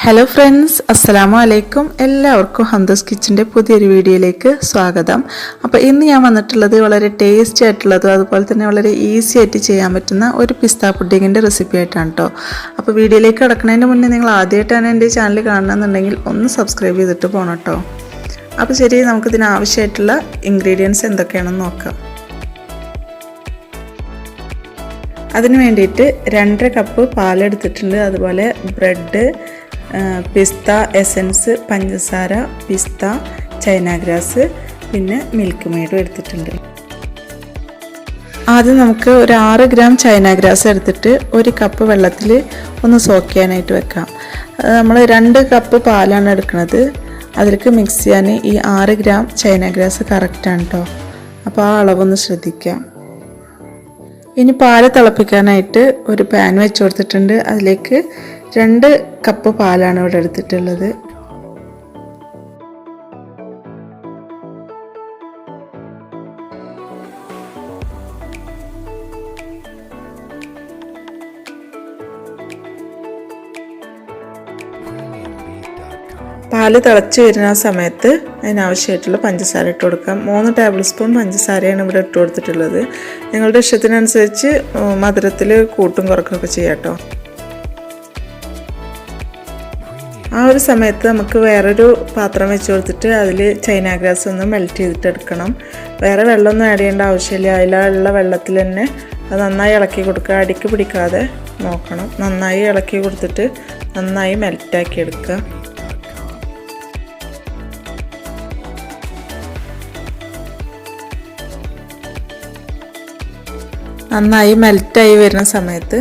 Hello friends, അസ്സലാമു അലൈക്കും. എല്ലാവർക്കും ഹംദൂസ് കിച്ചൻ്റെ പുതിയൊരു വീഡിയോയിലേക്ക് സ്വാഗതം. അപ്പോൾ ഇന്ന് ഞാൻ വന്നിട്ടുള്ളത് വളരെ ടേസ്റ്റി ആയിട്ടുള്ളതും അതുപോലെ തന്നെ വളരെ ഈസി ആയിട്ട് ചെയ്യാൻ പറ്റുന്ന ഒരു പിസ്ത പുഡിങ്ങിൻ്റെ റെസിപ്പി ആയിട്ടാണ് കേട്ടോ. അപ്പോൾ വീഡിയോയിലേക്ക് കിടക്കുന്നതിന് മുന്നേ നിങ്ങൾ ആദ്യമായിട്ടാണ് എൻ്റെ ചാനൽ കാണണമെന്നുണ്ടെങ്കിൽ ഒന്ന് സബ്സ്ക്രൈബ് ചെയ്തിട്ട് പോകണം കേട്ടോ. അപ്പോൾ ശരി, നമുക്കിതിന് ആവശ്യമായിട്ടുള്ള ഇൻഗ്രീഡിയൻസ് എന്തൊക്കെയാണെന്ന് നോക്കാം. അതിന് വേണ്ടിയിട്ട് 2.5 കപ്പ് പാലെടുത്തിട്ടുണ്ട്, അതുപോലെ ബ്രെഡ്, പിസ്ത എസൻസ്, പഞ്ചസാര, പിസ്ത, ചൈന ഗ്രാസ്, പിന്നെ മിൽക്ക് മെയ്ഡും എടുത്തിട്ടുണ്ട്. ആദ്യം നമുക്ക് ഒരു 6 ഗ്രാം ചൈന ഗ്രാസ് എടുത്തിട്ട് 1 കപ്പ് വെള്ളത്തിൽ ഒന്ന് സോക്ക് ചെയ്യാനായിട്ട് വെക്കാം. നമ്മൾ 2 കപ്പ് പാലാണ് എടുക്കുന്നത്, അതിലേക്ക് മിക്സ് ചെയ്യാൻ ഈ 6 ഗ്രാം ചൈന ഗ്രാസ് കറക്റ്റാണ് കേട്ടോ. അപ്പോൾ ആ അളവൊന്ന് ശ്രദ്ധിക്കാം. ഇനി പാല് തിളപ്പിക്കാനായിട്ട് ഒരു പാൻ വെച്ച് കൊടുത്തിട്ടുണ്ട്. അതിലേക്ക് 2 കപ്പ് പാലാണ് ഇവിടെ എടുത്തിട്ടുള്ളത്. പാല് തിളച്ച് വരുന്ന സമയത്ത് അതിനാവശ്യമായിട്ടുള്ള പഞ്ചസാര ഇട്ട് കൊടുക്കാം. 3 ടേബിൾ സ്പൂൺ പഞ്ചസാരയാണ് ഇവിടെ ഇട്ട് കൊടുത്തിട്ടുള്ളത്. നിങ്ങളുടെ ഇഷ്ടത്തിനനുസരിച്ച് മധുരത്തിൽ കൂട്ടും കുറക്കുകയൊക്കെ ചെയ്യാം കേട്ടോ. ആ ഒരു സമയത്ത് നമുക്ക് വേറൊരു പാത്രം വെച്ച് കൊടുത്തിട്ട് അതിൽ ചൈന ഗ്രാസ് ഒന്ന് മെൽറ്റ് ചെയ്തിട്ട് എടുക്കണം. വേറെ വെള്ളമൊന്നും ആഡ് ചെയ്യേണ്ട ആവശ്യമില്ല. അതിലുള്ള വെള്ളത്തിൽ തന്നെ അത് നന്നായി ഇളക്കി കൊടുക്കുക. അടിക്ക് പിടിക്കാതെ നോക്കണം. നന്നായി ഇളക്കി കൊടുത്തിട്ട് നന്നായി മെൽറ്റാക്കി എടുക്കുക. നന്നായി മെൽറ്റായി വരുന്ന സമയത്ത്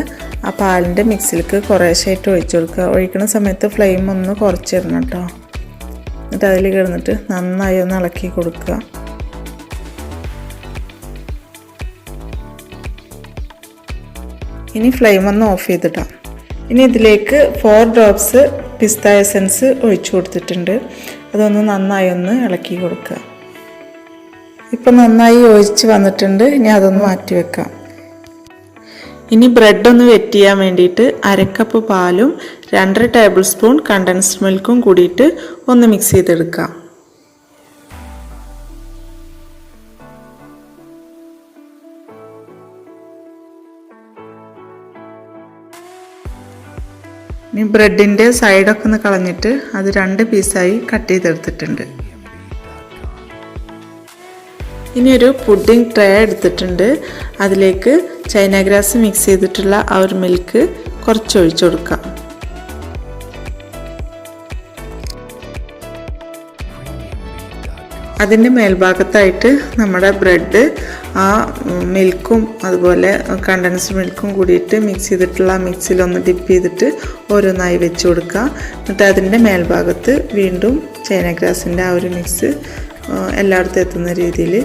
ആ പാലിൻ്റെ മിക്സിലേക്ക് കുറേശ്ശായിട്ട് ഒഴിച്ചു കൊടുക്കുക. ഒഴിക്കുന്ന സമയത്ത് ഫ്ലെയിം ഒന്ന് കുറച്ചിടണം കേട്ടോ. എന്നിട്ട് അതിൽ കിടന്നിട്ട് നന്നായി ഒന്ന് ഇളക്കി കൊടുക്കുക. ഇനി ഫ്ലെയിം ഒന്ന് ഓഫ് ചെയ്തിടാം. ഇനി ഇതിലേക്ക് 4 ഡ്രോപ്സ് പിസ്ത എസൻസ് ഒഴിച്ചു കൊടുത്തിട്ടുണ്ട്. അതൊന്ന് നന്നായി ഒന്ന് ഇളക്കി കൊടുക്കുക. ഇപ്പം നന്നായി ഒഴിച്ച് വന്നിട്ടുണ്ട്. ഇനി അതൊന്ന് മാറ്റി വെക്കാം. ഇനി ബ്രെഡ് ഒന്ന് വെറ്റ് ചെയ്യാൻ വേണ്ടിയിട്ട് 1/2 കപ്പ് പാലും 2.5 ടേബിൾ സ്പൂൺ കണ്ടൻസ്ഡ് മിൽക്കും കൂടിയിട്ട് ഒന്ന് മിക്സ് ചെയ്തെടുക്കാം. ഇനി ബ്രെഡിൻ്റെ സൈഡൊക്കെ ഒന്ന് കളഞ്ഞിട്ട് അത് 2 പീസായി കട്ട് ചെയ്തെടുത്തിട്ടുണ്ട്. ഇനി ഒരു പുഡിംഗ് ട്രേ എടുത്തിട്ടുണ്ട്. അതിലേക്ക് ചൈന ഗ്രാസ് മിക്സ് ചെയ്തിട്ടുള്ള ആ ഒരു മിൽക്ക് കുറച്ച് ഒഴിച്ചു കൊടുക്കാം. അതിൻ്റെ മേൽഭാഗത്തായിട്ട് നമ്മുടെ ബ്രെഡ് ആ മിൽക്കും അതുപോലെ കണ്ടൻസ്ഡ് മിൽക്കും കൂടിയിട്ട് മിക്സ് ചെയ്തിട്ടുള്ള ആ മിക്സിലൊന്ന് ഡിപ്പ് ചെയ്തിട്ട് ഓരോന്നായി വെച്ച് കൊടുക്കുക. എന്നിട്ട് അതിൻ്റെ മേൽഭാഗത്ത് വീണ്ടും ചൈന ഗ്രാസിൻ്റെ ആ ഒരു മിക്സ് എല്ലായിടത്തും എത്തുന്ന രീതിയിൽ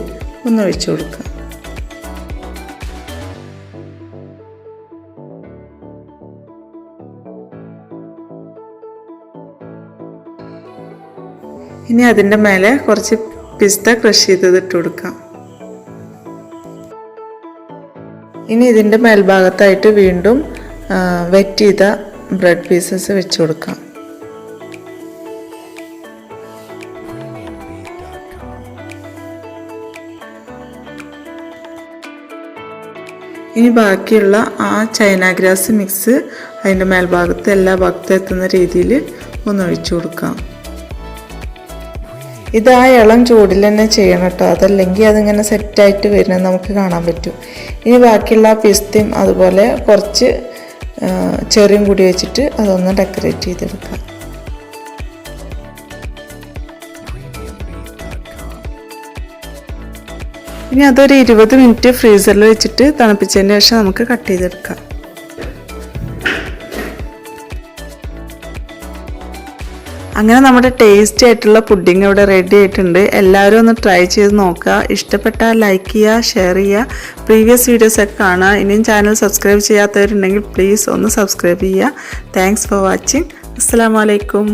ഒന്ന് ഒഴിച്ചു കൊടുക്കുക. ഇനി അതിൻ്റെ മേലെ കുറച്ച് പിസ്ത ക്രഷ് ചെയ്തത് ഇട്ട് കൊടുക്കാം. ഇനി ഇതിൻ്റെ മേൽഭാഗത്തായിട്ട് വീണ്ടും വെറ്റ് ചെയ്ത ബ്രെഡ് പീസസ് വെച്ച് കൊടുക്കാം. ഇനി ബാക്കിയുള്ള ആ ചൈന ഗ്രാസ് മിക്സ് അതിൻ്റെ മേൽഭാഗത്ത് എല്ലാ ഭാഗത്തും എത്തുന്ന രീതിയിൽ ഒന്ന് ഒഴിച്ചു കൊടുക്കാം. ഇത് ആ ഇളം ചൂടിൽ തന്നെ ചെയ്യണം കേട്ടോ, അതല്ലെങ്കിൽ അതിങ്ങനെ സെറ്റായിട്ട് വരുന്നത് നമുക്ക് കാണാൻ പറ്റും. ഇനി ബാക്കിയുള്ള ആ പിസ്തയും അതുപോലെ കുറച്ച് ചെറിയും കൂടി വെച്ചിട്ട് അതൊന്ന് ഡെക്കറേറ്റ് ചെയ്തെടുക്കാം. ഇനി അതൊരു 20 മിനിറ്റ് ഫ്രീസറിൽ വെച്ചിട്ട് തണുപ്പിച്ചതിന് ശേഷം നമുക്ക് കട്ട് ചെയ്തെടുക്കാം. അങ്ങനെ നമ്മുടെ ടേസ്റ്റി ആയിട്ടുള്ള പുഡിംഗ് ഇവിടെ റെഡി ആയിട്ടുണ്ട്. എല്ലാവരും ഒന്ന് ട്രൈ ചെയ്ത് നോക്കുക. ഇഷ്ടപ്പെട്ടാൽ ലൈക്ക് ചെയ്യുക, ഷെയർ ചെയ്യുക, പ്രീവിയസ് വീഡിയോസൊക്കെ കാണുക. ഇനിയും ചാനൽ സബ്സ്ക്രൈബ് ചെയ്യാത്തവരുണ്ടെങ്കിൽ പ്ലീസ് ഒന്ന് സബ്സ്ക്രൈബ് ചെയ്യുക. Thanks for watching. അസ്സലാമു അലൈക്കും.